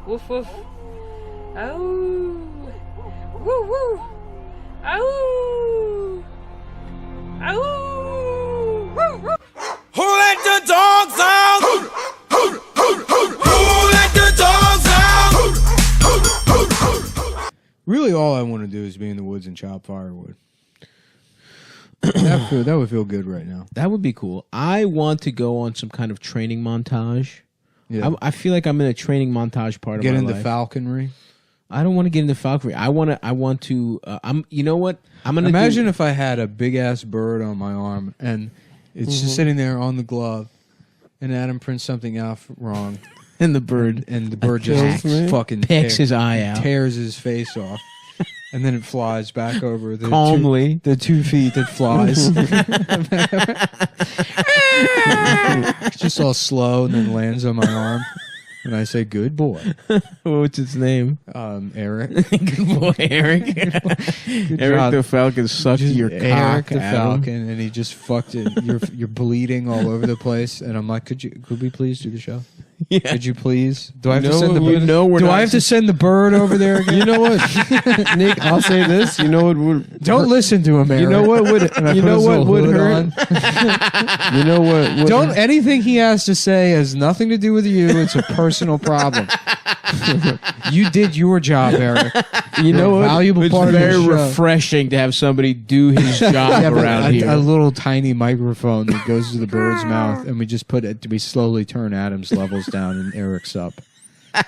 Woof woof. Oh. Woo woo. Oh. Oh. Woo woo. Who let the dogs out? Who let the dogs out? Really, all I want to do is be in the woods and chop firewood. That would feel good right now. That would be cool. I want to go on some kind of training montage. Yeah. I feel like I'm in a training montage part Get of my into life. falconry. I don't want to get into falconry. I want to. You know what? I'm gonna imagine if I had a big ass bird on my arm and it's just sitting there on the glove, and Adam prints something out wrong, and the bird just fucking picks his eye out, tears his face off. And then it flies back over the calmly. The 2 feet it flies. It's just all slow and then lands on my arm. And I say, good boy. What's its name? Eric. Good boy, Eric. Eric the Falcon sucked your cock, Eric the Adam. Falcon, and he just fucked it. You're bleeding all over the place. And I'm like, could we please do the show? Yeah. Could you please? Do I have to No, send the you bird? know we're Do not I have to send the bird over there again? You know what, Nick? I'll say this. You know what would Don't listen to him, Eric. You know what would you know what would hurt? You know what? Don't anything he has to say has nothing to do with you. It's a personal problem. You did your job, Eric. You know what? Valuable It's part very of the show. refreshing to have somebody do his job Yeah, but around here. a little tiny microphone that goes to the bird's mouth, and we just put it. We slowly turn Adam's levels down and Eric's up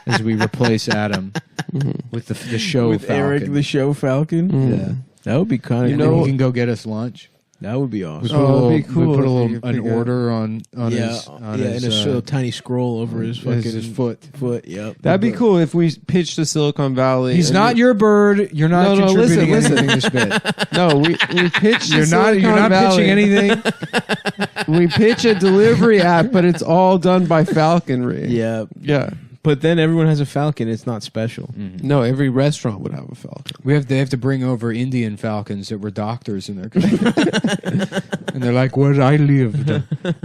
as we replace Adam with the show with Falcon. Eric the show Falcon. Yeah, That would be kind of. and then he can go get us lunch. That would be We awesome. put, a little, it'd be cool we put a if little you an pick order on yeah, his and a tiny scroll over his fucking his foot. Yep. That'd be cool if we pitched to Silicon Valley. He's and not your bird. You're not No, contributing listen. anything to bit. No, we pitched. You're to not. Silicon You're not Valley. pitching anything. We pitch a delivery app, but it's all done by falconry. Yeah, Yeah. but then everyone has a Falcon. It's not special. No, every restaurant would have a falcon. They have to bring over Indian falcons that were doctors in their country. And they're like, where I lived,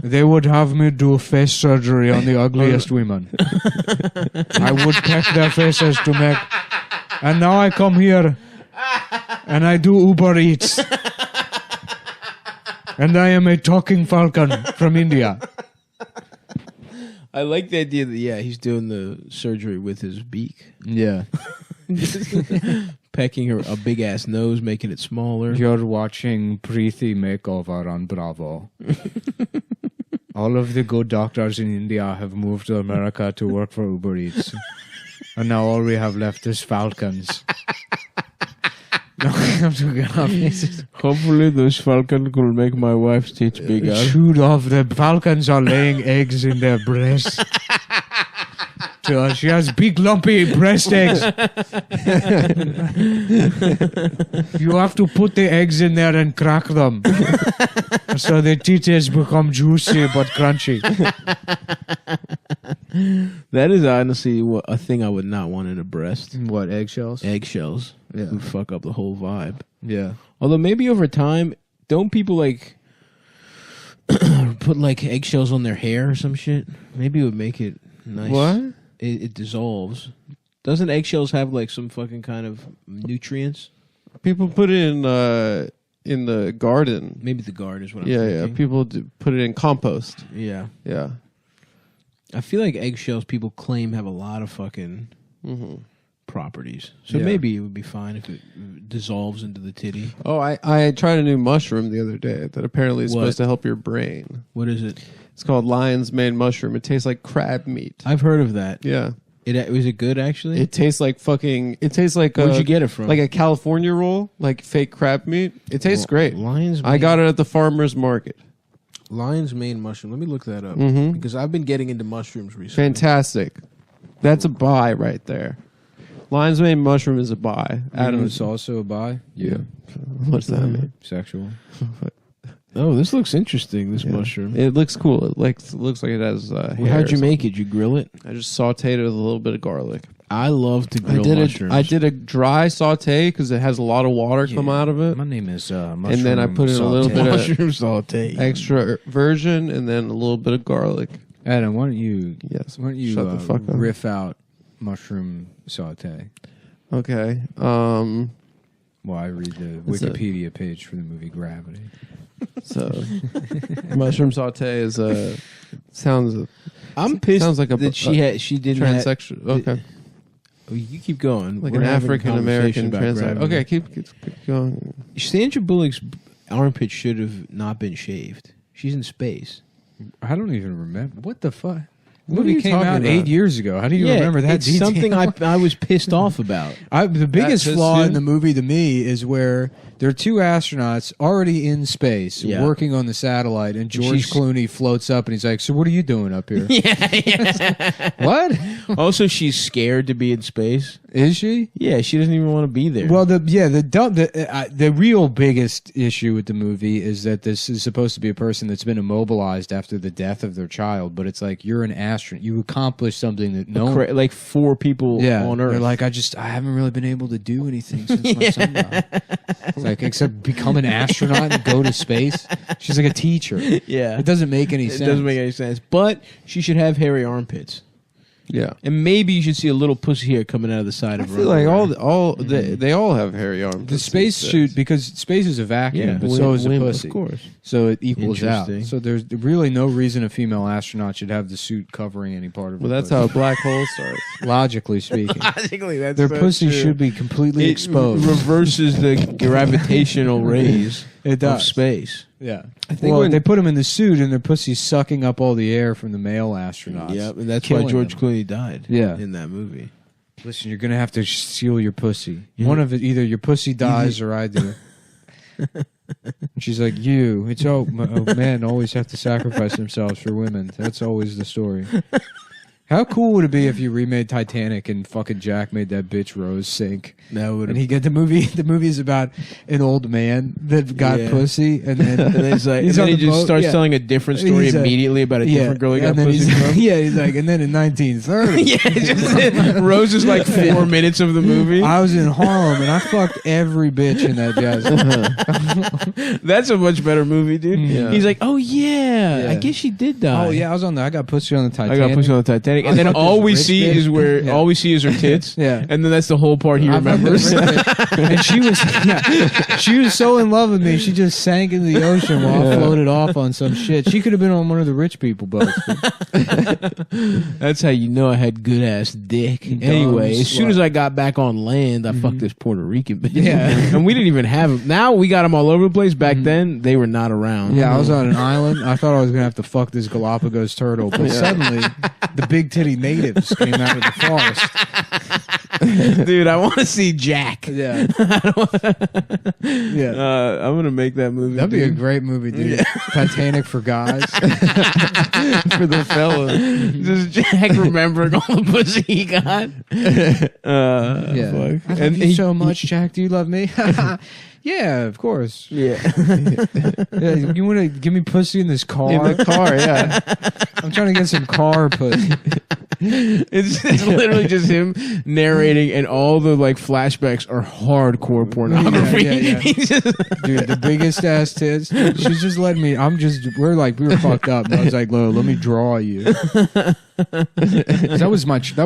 they would have me do face surgery on the ugliest women. I would peck their faces to make. And now I come here and I do Uber Eats. And I am a talking falcon from India. I like the idea that he's doing the surgery with his beak, Yeah. pecking a big ass nose, making it smaller. You're watching Preeti Makeover on Bravo. All of the good doctors in India have moved to America to work for Uber Eats. And now all we have left is falcons. No, I'm joking. Hopefully, those Falcon could make my wife's tits bigger. Shoot off. The falcons are laying eggs in their breasts. So she has big lumpy breast eggs. You have to put the eggs in there and crack them. So the titties become juicy but crunchy. That is honestly a thing I would not want in a breast. What, eggshells? Eggshells. Yeah. Would fuck up the whole vibe. Yeah. Although maybe over time, don't people like put like eggshells on their hair or some shit? Maybe it would make it nice. What? It dissolves. Doesn't eggshells have like some fucking kind of nutrients? People put it in the garden. Maybe the guard is what I'm Yeah, thinking. yeah. People put it in compost. Yeah. Yeah. I feel like eggshells people claim have a lot of fucking properties. So Yeah. maybe it would be fine if it dissolves into the titty. Oh, I tried a new mushroom the other day that apparently is What? supposed to help your brain. What is it? It's called lion's mane mushroom. It tastes like crab meat. I've heard of that. Yeah. Was it good actually? It tastes like fucking. It tastes like. Where'd you get it from? Like a California roll, like fake crab meat. It tastes great. Lion's I got it at the farmer's market. Lion's mane mushroom. Let me look that up because I've been getting into mushrooms recently. Fantastic. That's a buy right there. Lion's mane mushroom is a buy. Adam, it's also a buy. Yeah. What's that mean? Sexual. Oh, this looks interesting. This mushroom. It looks cool. It looks like it has. Well, how'd you make it? Did you grill it? I just sauteed it with a little bit of garlic. I love to grill mushrooms. I did a dry saute because it has a lot of water come out of it. My name is Mushroom. And then I put in a little bit of mushroom saute. extra virgin and then a little bit of garlic. Adam, why don't you? Yes. Why don't you Shut the fuck up. riff out mushroom saute. Okay. Well, I read the It's a- Wikipedia page for the movie Gravity. So, mushroom saute is a sounds I'm pissed Sounds like that she didn't have, transsexual. Okay, Oh, you keep going. like We're an having a African American conversation about transsexual. gravity. Okay, keep going. Sandra Bullock's armpit should have not been shaved. She's in space. I don't even remember. What the fuck? The What are movie you came talking out about? 8 years ago. How do you remember that it's detail? something I was pissed off about. The biggest pissed flaw you? in the movie to me is where there are two astronauts already in space Yeah. working on the satellite, and George She's- Clooney floats up and he's like, "So what are you doing up here?" yeah. What Also, she's scared to be in space. is she? Yeah, she doesn't even want to be there. Well, the real biggest issue with the movie is that this is supposed to be a person that's been immobilized after the death of their child, but it's like you're an astronaut, you accomplished something that no one. like 4 people on Earth. They're like, I haven't really been able to do anything since my son died. It's like, except become an astronaut and go to space. She's like a teacher. yeah, It doesn't make any it sense. doesn't make any sense. But she should have hairy armpits, Yeah, and maybe you should see a little pussy hair coming out of the side I of her. feel like underwear. they all have hairy arms. The space suit, because space is a vacuum, Yeah, but so is a women, pussy. of course. So it equals out. Interesting. So there's really no reason a female astronaut should have the suit covering any part of Well, her that's pussy. how a black hole starts. Logically speaking. Logically, that's Their so pussy true. should be completely It exposed. reverses the gravitational rays It of does. space. Yeah. I think Well, when- they put them in the suit and their pussy's sucking up all the air from the male astronauts. Yep, and that's why killing George them. Clooney died. Yeah. in that movie. Listen, you're gonna have to seal your pussy. Yeah. One of it, either your pussy dies or I do. And she's like, men always have to sacrifice themselves for women. That's always the story. How cool would it be if you remade Titanic and fucking Jack made that bitch Rose sink? That would And he get the movie. The movie is about an old man that got Yeah. pussy, and then And then, it's like, He's and then on he the just boat, starts yeah. telling a different And story he's like- immediately about a different girl he got and then pussy from. he's like, and then in 1930, Yeah, just, Rose is like 4 minutes of the movie. I was in Harlem and I fucked every bitch in that jazz. That's a much better movie, dude. Yeah. He's like, oh yeah, Yeah. I guess she did die. Oh yeah, I got pussy on the I Titanic. got pushed on the Titanic, I and then fucked all this we rich see bitch. is where Yeah. all we see is her tits. Yeah. and then that's the whole part he I fucked remembers. this rich bitch. And she was so in love with me, she just sank into the ocean while I floated off on some shit. She could have been on one of the rich people boats. That's how you know I had good ass dick. Anyway, as soon as I got back on land, I fucked this Puerto Rican bitch. Yeah. and we didn't even have them. Now we got them all over the place. Back then, they were not around. Yeah, I was on an island. I thought I was gonna have to fuck this Galapagos turtle, but suddenly the big titty natives came out of the forest. Dude, I want to see Jack. Yeah, yeah. I'm gonna make that movie. That'd be a dude. great movie, dude. Titanic for guys. for the fella. Just Jack remembering all the pussy he got. Yeah. Fuck. I love And you he- so much, Jack. Do you love me? Yeah, of course. Yeah. Yeah, you want to give me pussy in this car? In the car, yeah. I'm trying to get some car pussy. It's literally just him narrating, and all the like flashbacks are hardcore pornography. Yeah. He's just- Dude, the biggest ass tits. She's just letting me. We were fucked up. And I was like, let me draw you. That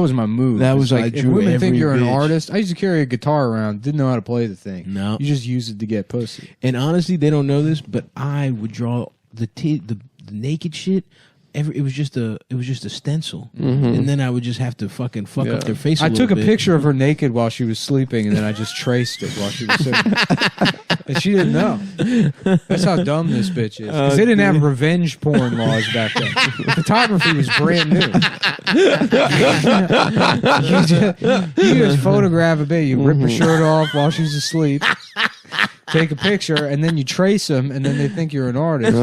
was my move. That was It's like, if drew women think every you're an bitch. artist. I used to carry a guitar around. Didn't know how to play the thing. No. You just use it to get pussy. and honestly, they don't know this, but I would draw the naked shit. It was just a stencil, and then I would just have to fucking fuck up their face. I took a bit. picture of her naked while she was sleeping, and then I just traced it while she was sleeping. And she didn't know. That's how dumb this bitch is. Because they didn't have revenge porn laws back then. Photography was brand new. you just photograph a bit. You rip her shirt off while she's asleep. Take a picture, and then you trace them, and then they think you're an artist.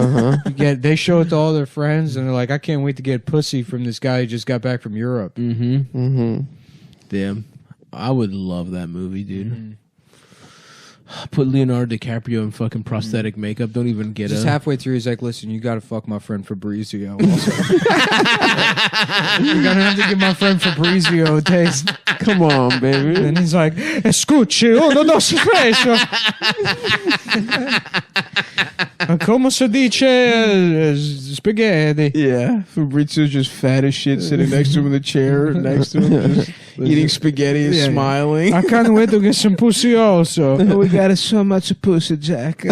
They show it to all their friends, and they're like, "I can't wait to get pussy from this guy who just got back from Europe." Damn, I would love that movie, dude. Put Leonardo DiCaprio in fucking prosthetic makeup. Don't even get Just a. halfway through, he's like, "Listen, you got to fuck my friend Fabrizio. Also. You're gonna have to give my friend Fabrizio a taste." Come on, baby. And he's like, "Scucci, uno, dos, tres." Come si dice spaghetti? Yeah, Fabrizio's just fat as shit, sitting next to him in the chair next to him. Just, Eating spaghetti and Yeah. smiling. I can't wait to get some pussy also. We got so much pussy, Jack.